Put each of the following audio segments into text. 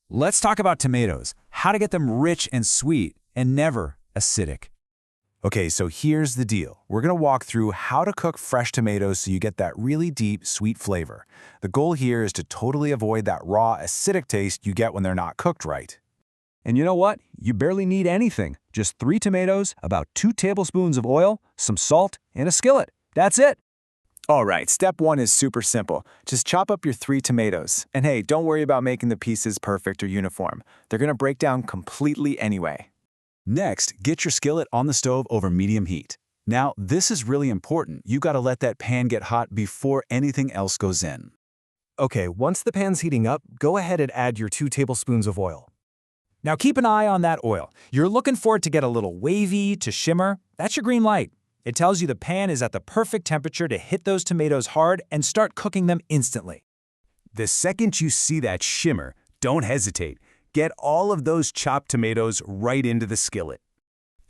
Let's talk about tomatoes, how to get them rich and sweet and never acidic. Okay, so here's the deal. We're going to walk through how to cook fresh tomatoes so you get that really deep, sweet flavor. The goal here is to totally avoid that raw, acidic taste you get when they're not cooked right. And you know what? You barely need anything. Just 3 tomatoes, about 2 tablespoons of oil, some salt, and a skillet. That's it. All right, step 1 is super simple. Just chop up your 3 tomatoes. And hey, don't worry about making the pieces perfect or uniform. They're going to break down completely anyway. Next, get your skillet on the stove over medium heat. Now, this is really important. You got to let that pan get hot before anything else goes in. Okay, once the pan's heating up, go ahead and add your 2 tablespoons of oil. Now keep an eye on that oil. You're looking for it to get a little wavy, to shimmer. That's your green light. It tells you the pan is at the perfect temperature to hit those tomatoes hard and start cooking them instantly. The second you see that shimmer, don't hesitate. Get all of those chopped tomatoes right into the skillet.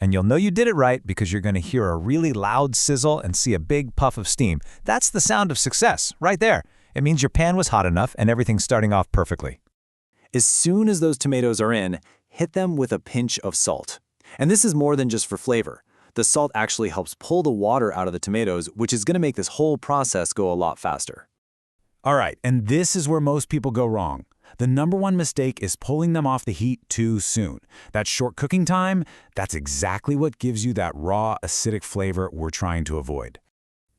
And you'll know you did it right because you're going to hear a really loud sizzle and see a big puff of steam. That's the sound of success, right there. It means your pan was hot enough and everything's starting off perfectly. As soon as those tomatoes are in, hit them with a pinch of salt. And this is more than just for flavor. The salt actually helps pull the water out of the tomatoes, which is going to make this whole process go a lot faster. All right, and this is where most people go wrong. The #1 mistake is pulling them off the heat too soon. That short cooking time, that's exactly what gives you that raw, acidic flavor we're trying to avoid.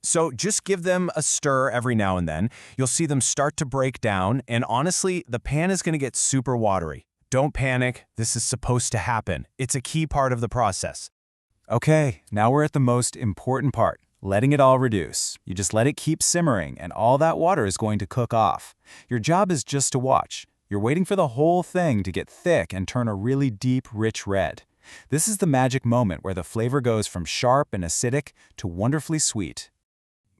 So just give them a stir every now and then. You'll see them start to break down, and honestly, the pan is going to get super watery. Don't panic. This is supposed to happen. It's a key part of the process. Okay, now we're at the most important part, letting it all reduce. You just let it keep simmering, and all that water is going to cook off. Your job is just to watch. You're waiting for the whole thing to get thick and turn a really deep, rich red. This is the magic moment where the flavor goes from sharp and acidic to wonderfully sweet.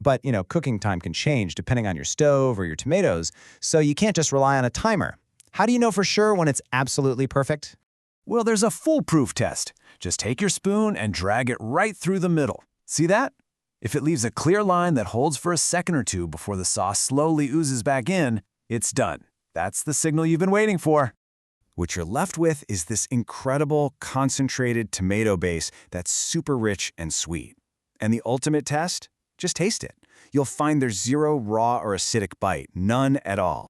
But, cooking time can change depending on your stove or your tomatoes, so you can't just rely on a timer. How do you know for sure when it's absolutely perfect? Well, there's a foolproof test. Just take your spoon and drag it right through the middle. See that? If it leaves a clear line that holds for a second or two before the sauce slowly oozes back in, it's done. That's the signal you've been waiting for. What you're left with is this incredible, concentrated tomato base that's super rich and sweet. And the ultimate test? Just taste it. You'll find there's zero raw or acidic bite, none at all.